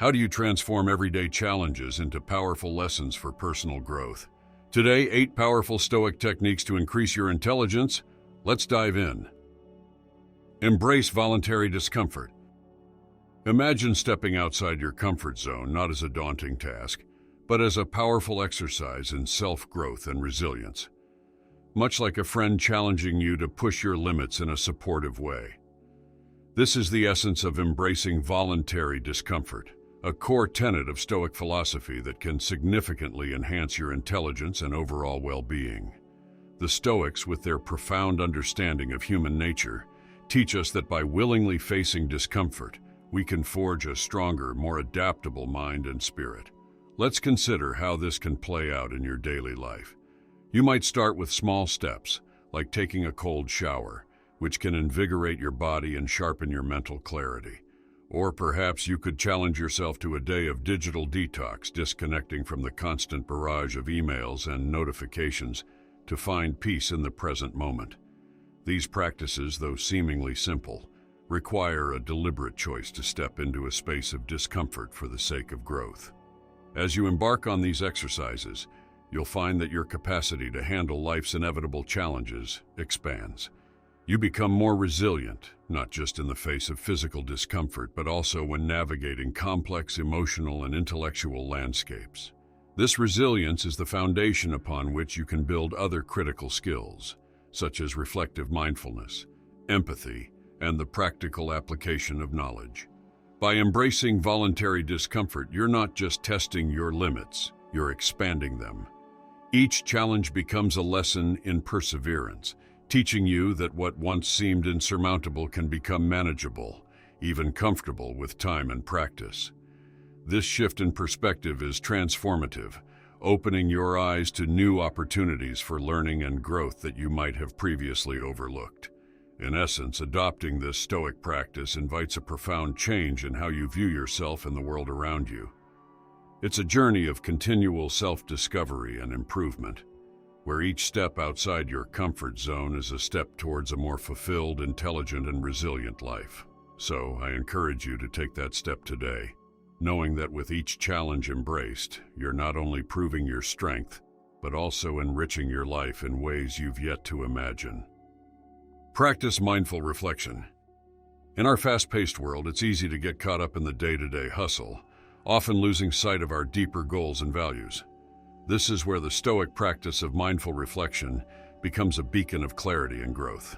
How do you transform everyday challenges into powerful lessons for personal growth? Today, 8 powerful Stoic techniques to increase your intelligence. Let's dive in. Embrace voluntary discomfort. Imagine stepping outside your comfort zone not as a daunting task, but as a powerful exercise in self-growth and resilience. Much like a friend challenging you to push your limits in a supportive way. This is the essence of embracing voluntary discomfort, a core tenet of Stoic philosophy that can significantly enhance your intelligence and overall well-being. The Stoics, with their profound understanding of human nature, teach us that by willingly facing discomfort, we can forge a stronger, more adaptable mind and spirit. Let's consider how this can play out in your daily life. You might start with small steps, like taking a cold shower, which can invigorate your body and sharpen your mental clarity. Or perhaps you could challenge yourself to a day of digital detox, disconnecting from the constant barrage of emails and notifications to find peace in the present moment. These practices, though seemingly simple, require a deliberate choice to step into a space of discomfort for the sake of growth. As you embark on these exercises, you'll find that your capacity to handle life's inevitable challenges expands. You become more resilient, not just in the face of physical discomfort, but also when navigating complex emotional and intellectual landscapes. This resilience is the foundation upon which you can build other critical skills, such as reflective mindfulness, empathy, and the practical application of knowledge. By embracing voluntary discomfort, you're not just testing your limits, you're expanding them. Each challenge becomes a lesson in perseverance, teaching you that what once seemed insurmountable can become manageable, even comfortable with time and practice. This shift in perspective is transformative, opening your eyes to new opportunities for learning and growth that you might have previously overlooked. In essence, adopting this Stoic practice invites a profound change in how you view yourself and the world around you. It's a journey of continual self-discovery and improvement, where each step outside your comfort zone is a step towards a more fulfilled, intelligent, and resilient life. So, I encourage you to take that step today, knowing that with each challenge embraced, you're not only proving your strength, but also enriching your life in ways you've yet to imagine. Practice mindful reflection. In our fast-paced world, it's easy to get caught up in the day-to-day hustle, often losing sight of our deeper goals and values. This is where the Stoic practice of mindful reflection becomes a beacon of clarity and growth.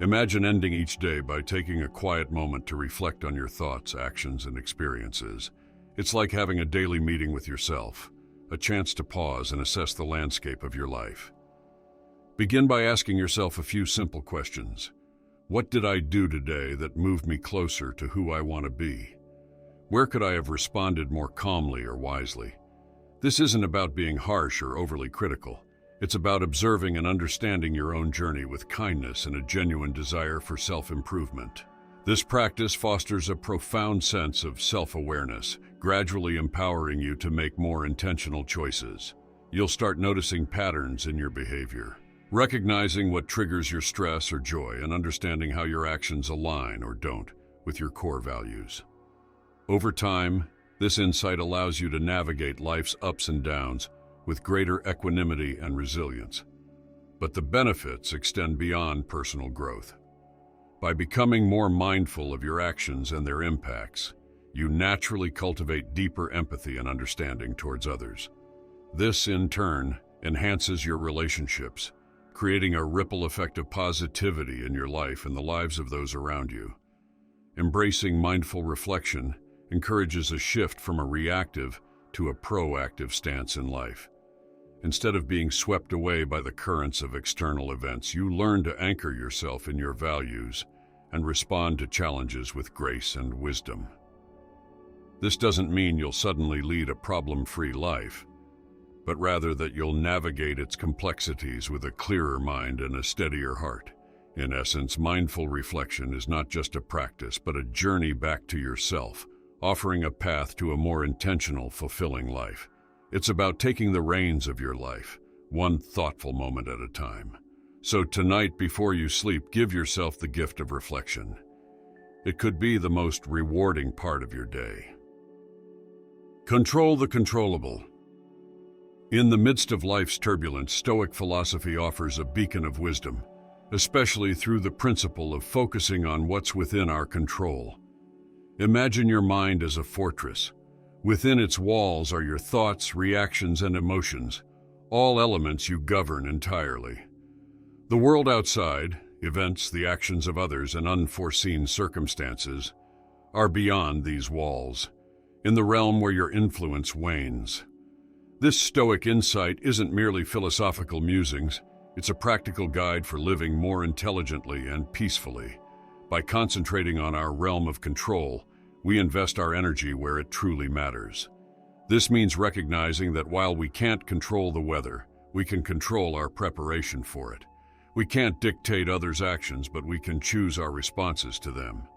Imagine ending each day by taking a quiet moment to reflect on your thoughts, actions, and experiences. It's like having a daily meeting with yourself, a chance to pause and assess the landscape of your life. Begin by asking yourself a few simple questions. What did I do today that moved me closer to who I want to be? Where could I have responded more calmly or wisely? This isn't about being harsh or overly critical. It's about observing and understanding your own journey with kindness and a genuine desire for self-improvement. This practice fosters a profound sense of self-awareness, gradually empowering you to make more intentional choices. You'll start noticing patterns in your behavior, recognizing what triggers your stress or joy, and understanding how your actions align or don't with your core values. Over time, this insight allows you to navigate life's ups and downs with greater equanimity and resilience. But the benefits extend beyond personal growth. By becoming more mindful of your actions and their impacts, you naturally cultivate deeper empathy and understanding towards others. This, in turn, enhances your relationships, creating a ripple effect of positivity in your life and the lives of those around you. Embracing mindful reflection encourages a shift from a reactive to a proactive stance in life. Instead of being swept away by the currents of external events, you learn to anchor yourself in your values and respond to challenges with grace and wisdom. This doesn't mean you'll suddenly lead a problem-free life, but rather that you'll navigate its complexities with a clearer mind and a steadier heart. In essence, mindful reflection is not just a practice, but a journey back to yourself, offering a path to a more intentional, fulfilling life. It's about taking the reins of your life, one thoughtful moment at a time. So tonight, before you sleep, give yourself the gift of reflection. It could be the most rewarding part of your day. Control the controllable. In the midst of life's turbulence, Stoic philosophy offers a beacon of wisdom, especially through the principle of focusing on what's within our control. Imagine your mind as a fortress. Within its walls are your thoughts, reactions, and emotions, all elements you govern entirely. The world outside, events, the actions of others, and unforeseen circumstances, are beyond these walls, in the realm where your influence wanes. This Stoic insight isn't merely philosophical musings, it's a practical guide for living more intelligently and peacefully. By concentrating on our realm of control, we invest our energy where it truly matters. This means recognizing that while we can't control the weather, we can control our preparation for it. We can't dictate others' actions, but we can choose our responses to them.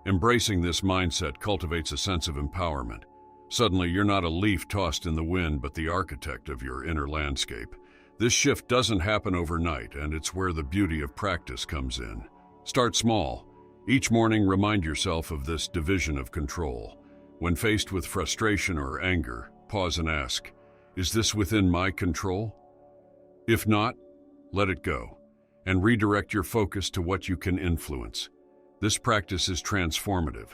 Embracing this mindset cultivates a sense of empowerment. Suddenly, you're not a leaf tossed in the wind, but the architect of your inner landscape. This shift doesn't happen overnight, and it's where the beauty of practice comes in. Start small. Each morning, remind yourself of this division of control. When faced with frustration or anger, pause and ask, is this within my control? If not, let it go, and redirect your focus to what you can influence. This practice is transformative.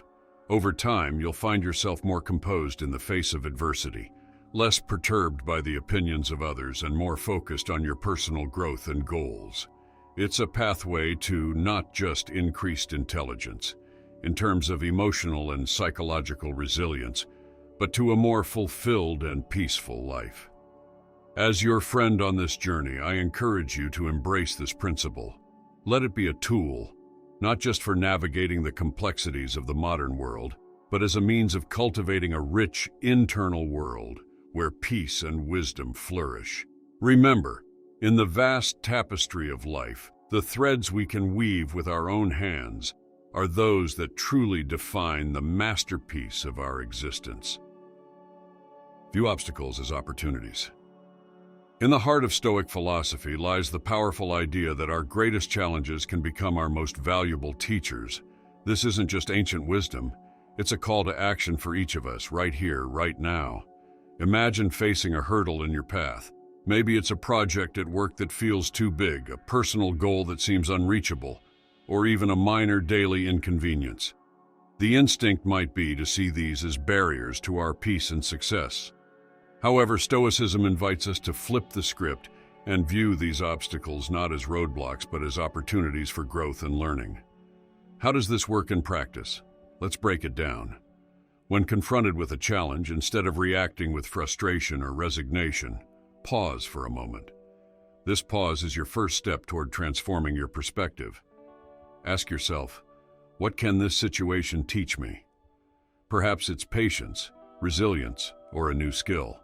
Over time, you'll find yourself more composed in the face of adversity, less perturbed by the opinions of others, and more focused on your personal growth and goals. It's a pathway to not just increased intelligence, in terms of emotional and psychological resilience, but to a more fulfilled and peaceful life. As your friend on this journey, I encourage you to embrace this principle. Let it be a tool, not just for navigating the complexities of the modern world, but as a means of cultivating a rich internal world where peace and wisdom flourish. Remember, in the vast tapestry of life, the threads we can weave with our own hands are those that truly define the masterpiece of our existence. View obstacles as opportunities. In the heart of Stoic philosophy lies the powerful idea that our greatest challenges can become our most valuable teachers. This isn't just ancient wisdom, it's a call to action for each of us, right here, right now. Imagine facing a hurdle in your path. Maybe it's a project at work that feels too big, a personal goal that seems unreachable, or even a minor daily inconvenience. The instinct might be to see these as barriers to our peace and success. However, Stoicism invites us to flip the script and view these obstacles not as roadblocks, but as opportunities for growth and learning. How does this work in practice? Let's break it down. When confronted with a challenge, instead of reacting with frustration or resignation, pause for a moment. This pause is your first step toward transforming your perspective. Ask yourself, what can this situation teach me? Perhaps it's patience, resilience, or a new skill.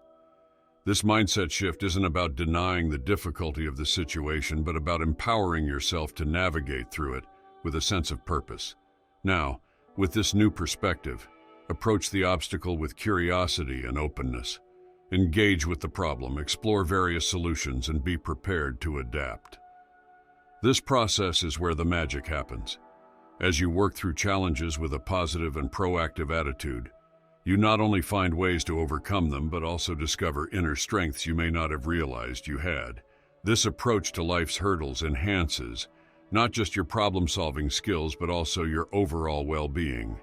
This mindset shift isn't about denying the difficulty of the situation, but about empowering yourself to navigate through it with a sense of purpose. Now, with this new perspective, approach the obstacle with curiosity and openness. Engage with the problem, explore various solutions, and be prepared to adapt. This process is where the magic happens. As you work through challenges with a positive and proactive attitude, you not only find ways to overcome them, but also discover inner strengths you may not have realized you had. This approach to life's hurdles enhances not just your problem-solving skills, but also your overall well-being.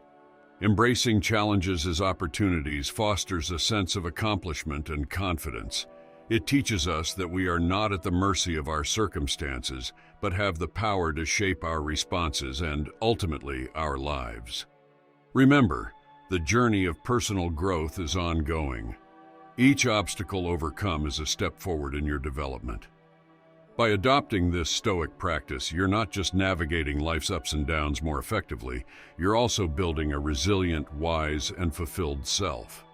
Embracing challenges as opportunities fosters a sense of accomplishment and confidence. It teaches us that we are not at the mercy of our circumstances, but have the power to shape our responses and, ultimately, our lives. Remember, the journey of personal growth is ongoing. Each obstacle overcome is a step forward in your development. By adopting this Stoic practice, you're not just navigating life's ups and downs more effectively, you're also building a resilient, wise, and fulfilled self.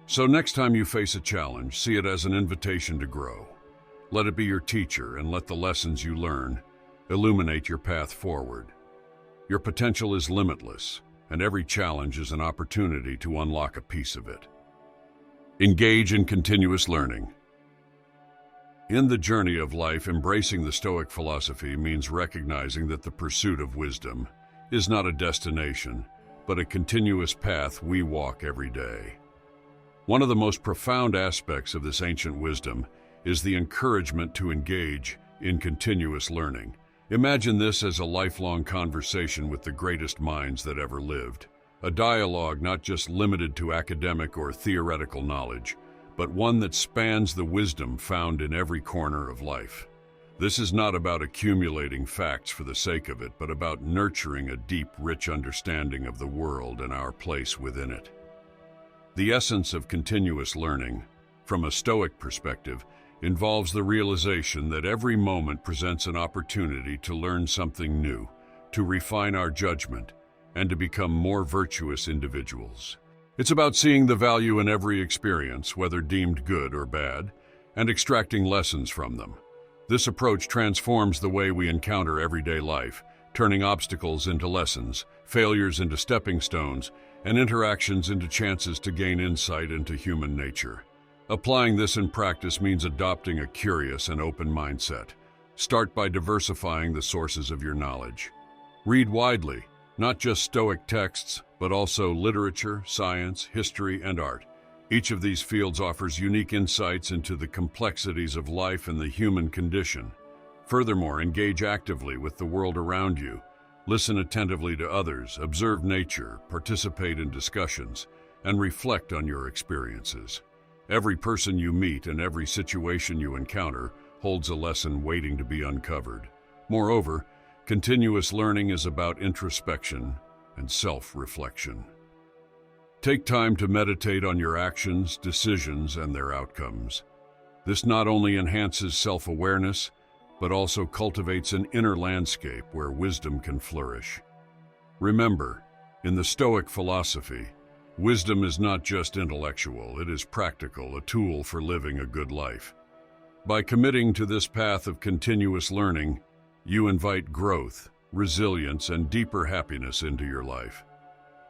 So next time you face a challenge, see it as an invitation to grow. Let it be your teacher, and let the lessons you learn illuminate your path forward. Your potential is limitless, and every challenge is an opportunity to unlock a piece of it. Engage in continuous learning. In the journey of life, embracing the Stoic philosophy means recognizing that the pursuit of wisdom is not a destination, but a continuous path we walk every day. One of the most profound aspects of this ancient wisdom is the encouragement to engage in continuous learning. Imagine this as a lifelong conversation with the greatest minds that ever lived. A dialogue not just limited to academic or theoretical knowledge, but one that spans the wisdom found in every corner of life. This is not about accumulating facts for the sake of it, but about nurturing a deep, rich understanding of the world and our place within it. The essence of continuous learning, from a Stoic perspective, involves the realization that every moment presents an opportunity to learn something new, to refine our judgment, and to become more virtuous individuals. It's about seeing the value in every experience, whether deemed good or bad, and extracting lessons from them. This approach transforms the way we encounter everyday life, turning obstacles into lessons, failures into stepping stones, and interactions into chances to gain insight into human nature. Applying this in practice means adopting a curious and open mindset. Start by diversifying the sources of your knowledge. Read widely, not just Stoic texts, but also literature, science, history, and art. Each of these fields offers unique insights into the complexities of life and the human condition. Furthermore, engage actively with the world around you. Listen attentively to others, observe nature, participate in discussions, and reflect on your experiences. Every person you meet and every situation you encounter holds a lesson waiting to be uncovered. Moreover, continuous learning is about introspection and self-reflection. Take time to meditate on your actions, decisions, and their outcomes. This not only enhances self-awareness, but also cultivates an inner landscape where wisdom can flourish. Remember, in the Stoic philosophy, wisdom is not just intellectual, it is practical, a tool for living a good life. By committing to this path of continuous learning, you invite growth, resilience, and deeper happiness into your life.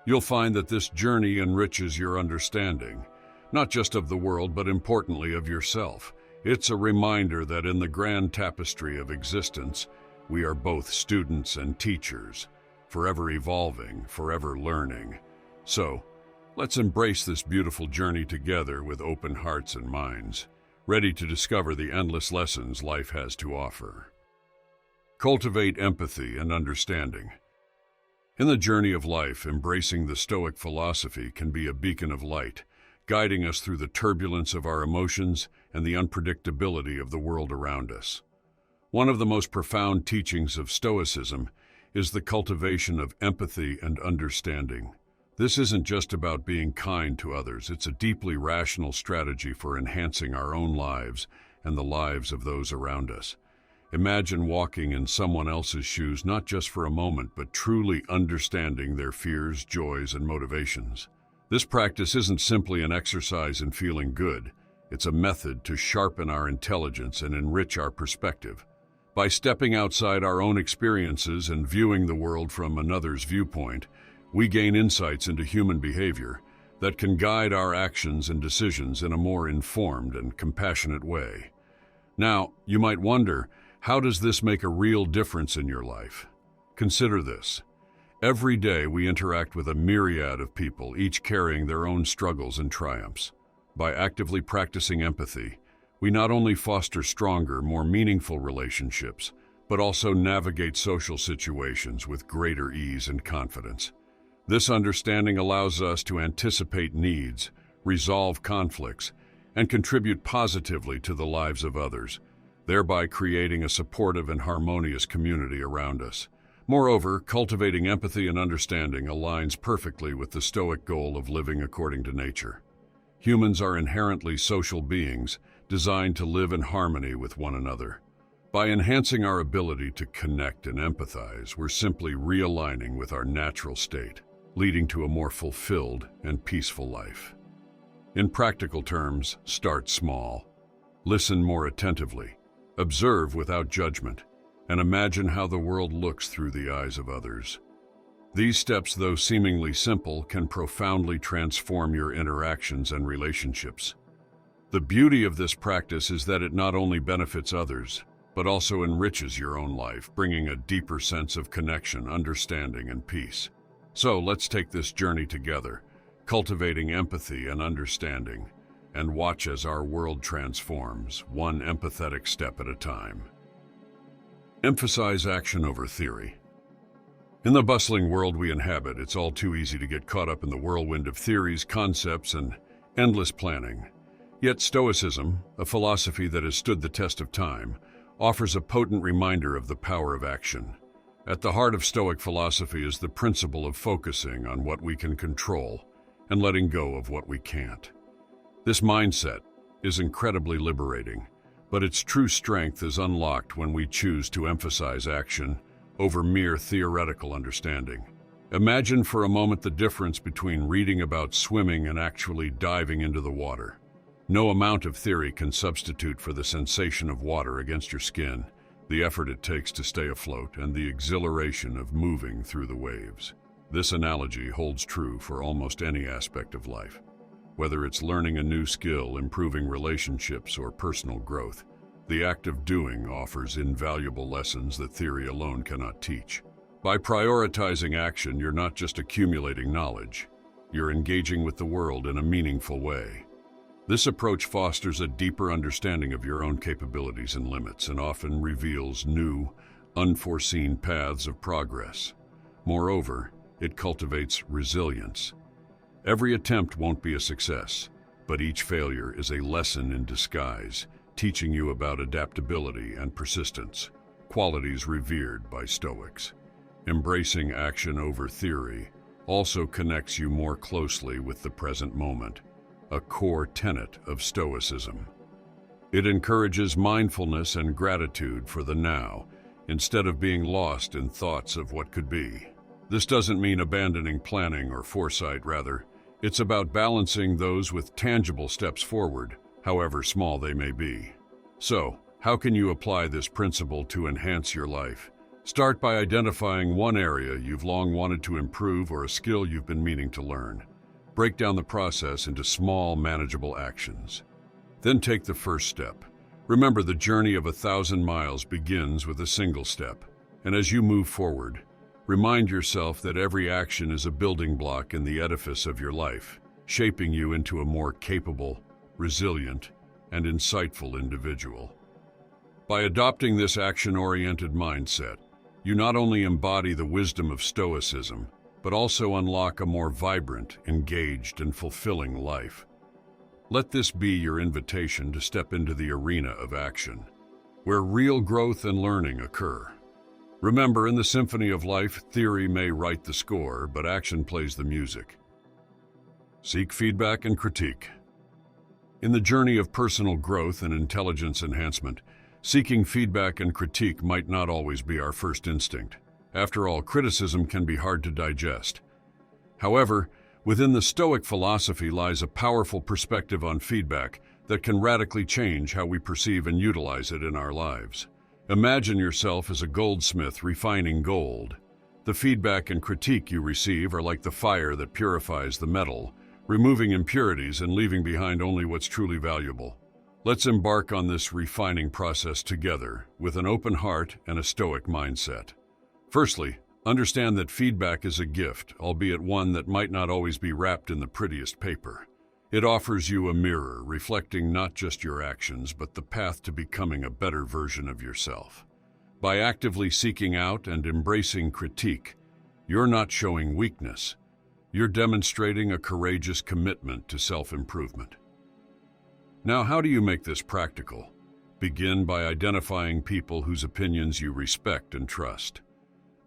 You'll find that this journey enriches your understanding, not just of the world, but importantly of yourself. It's a reminder that in the grand tapestry of existence, we are both students and teachers, forever evolving, forever learning. So, let's embrace this beautiful journey together with open hearts and minds, ready to discover the endless lessons life has to offer. Cultivate empathy and understanding. In the journey of life, embracing the Stoic philosophy can be a beacon of light, guiding us through the turbulence of our emotions and the unpredictability of the world around us. One of the most profound teachings of Stoicism is the cultivation of empathy and understanding. This isn't just about being kind to others, it's a deeply rational strategy for enhancing our own lives and the lives of those around us. Imagine walking in someone else's shoes, not just for a moment, but truly understanding their fears, joys, and motivations. This practice isn't simply an exercise in feeling good. It's a method to sharpen our intelligence and enrich our perspective. By stepping outside our own experiences and viewing the world from another's viewpoint, we gain insights into human behavior that can guide our actions and decisions in a more informed and compassionate way. Now, you might wonder, how does this make a real difference in your life? Consider this. Every day we interact with a myriad of people, each carrying their own struggles and triumphs. By actively practicing empathy, we not only foster stronger, more meaningful relationships, but also navigate social situations with greater ease and confidence. This understanding allows us to anticipate needs, resolve conflicts, and contribute positively to the lives of others, thereby creating a supportive and harmonious community around us. Moreover, cultivating empathy and understanding aligns perfectly with the Stoic goal of living according to nature. Humans are inherently social beings, designed to live in harmony with one another. By enhancing our ability to connect and empathize, we're simply realigning with our natural state, leading to a more fulfilled and peaceful life. In practical terms, start small. Listen more attentively. Observe without judgment, and imagine how the world looks through the eyes of others. These steps, though seemingly simple, can profoundly transform your interactions and relationships. The beauty of this practice is that it not only benefits others, but also enriches your own life, bringing a deeper sense of connection, understanding, and peace. So let's take this journey together, cultivating empathy and understanding, and watch as our world transforms, one empathetic step at a time. Emphasize action over theory. In the bustling world we inhabit, it's all too easy to get caught up in the whirlwind of theories, concepts, and endless planning. Yet Stoicism, a philosophy that has stood the test of time, offers a potent reminder of the power of action. At the heart of Stoic philosophy is the principle of focusing on what we can control and letting go of what we can't. This mindset is incredibly liberating, but its true strength is unlocked when we choose to emphasize action over mere theoretical understanding. Imagine for a moment the difference between reading about swimming and actually diving into the water. No amount of theory can substitute for the sensation of water against your skin, the effort it takes to stay afloat, and the exhilaration of moving through the waves. This analogy holds true for almost any aspect of life. Whether it's learning a new skill, improving relationships, or personal growth, the act of doing offers invaluable lessons that theory alone cannot teach. By prioritizing action, you're not just accumulating knowledge, you're engaging with the world in a meaningful way. This approach fosters a deeper understanding of your own capabilities and limits and often reveals new, unforeseen paths of progress. Moreover, it cultivates resilience. Every attempt won't be a success, but each failure is a lesson in disguise, teaching you about adaptability and persistence, qualities revered by Stoics. Embracing action over theory also connects you more closely with the present moment, a core tenet of Stoicism. It encourages mindfulness and gratitude for the now, instead of being lost in thoughts of what could be. This doesn't mean abandoning planning or foresight, rather, it's about balancing those with tangible steps forward, however small they may be. So, how can you apply this principle to enhance your life? Start by identifying one area you've long wanted to improve or a skill you've been meaning to learn. Break down the process into small, manageable actions. Then take the first step. Remember, the journey of 1,000 miles begins with a single step. And as you move forward, remind yourself that every action is a building block in the edifice of your life, shaping you into a more capable, resilient, and insightful individual. By adopting this action-oriented mindset, you not only embody the wisdom of Stoicism, but also unlock a more vibrant, engaged, and fulfilling life. Let this be your invitation to step into the arena of action, where real growth and learning occur. Remember, in the symphony of life, theory may write the score, but action plays the music. Seek feedback and critique. In the journey of personal growth and intelligence enhancement, seeking feedback and critique might not always be our first instinct. After all, criticism can be hard to digest. However, within the Stoic philosophy lies a powerful perspective on feedback that can radically change how we perceive and utilize it in our lives. Imagine yourself as a goldsmith refining gold. The feedback and critique you receive are like the fire that purifies the metal, removing impurities and leaving behind only what's truly valuable. Let's embark on this refining process together with an open heart and a Stoic mindset. Firstly, understand that feedback is a gift, albeit one that might not always be wrapped in the prettiest paper. It offers you a mirror, reflecting not just your actions, but the path to becoming a better version of yourself. By actively seeking out and embracing critique, you're not showing weakness. You're demonstrating a courageous commitment to self-improvement. Now, how do you make this practical? Begin by identifying people whose opinions you respect and trust.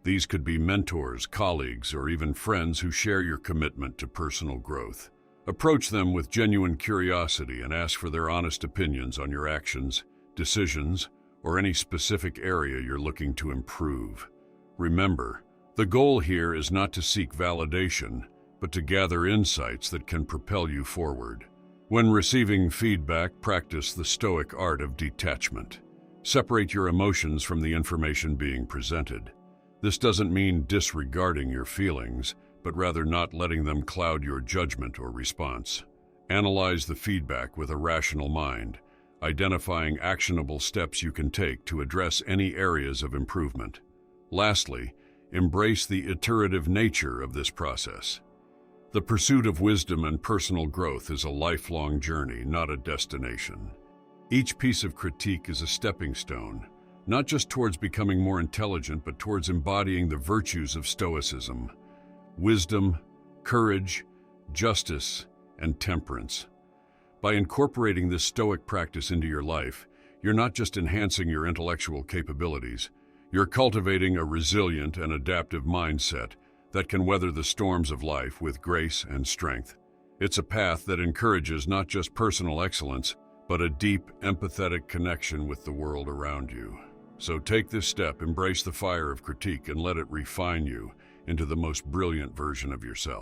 These could be mentors, colleagues, or even friends who share your commitment to personal growth. Approach them with genuine curiosity and ask for their honest opinions on your actions, decisions, or any specific area you're looking to improve. Remember, the goal here is not to seek validation, but to gather insights that can propel you forward. When receiving feedback, practice the Stoic art of detachment. Separate your emotions from the information being presented. This doesn't mean disregarding your feelings, but rather not letting them cloud your judgment or response. Analyze the feedback with a rational mind, identifying actionable steps you can take to address any areas of improvement. Lastly, embrace the iterative nature of this process. The pursuit of wisdom and personal growth is a lifelong journey, not a destination. Each piece of critique is a stepping stone, not just towards becoming more intelligent, but towards embodying the virtues of Stoicism: wisdom, courage, justice, and temperance. By incorporating this Stoic practice into your life, you're not just enhancing your intellectual capabilities, you're cultivating a resilient and adaptive mindset that can weather the storms of life with grace and strength. It's a path that encourages not just personal excellence, but a deep, empathetic connection with the world around you. So take this step, embrace the fire of critique, and let it refine you into the most brilliant version of yourself.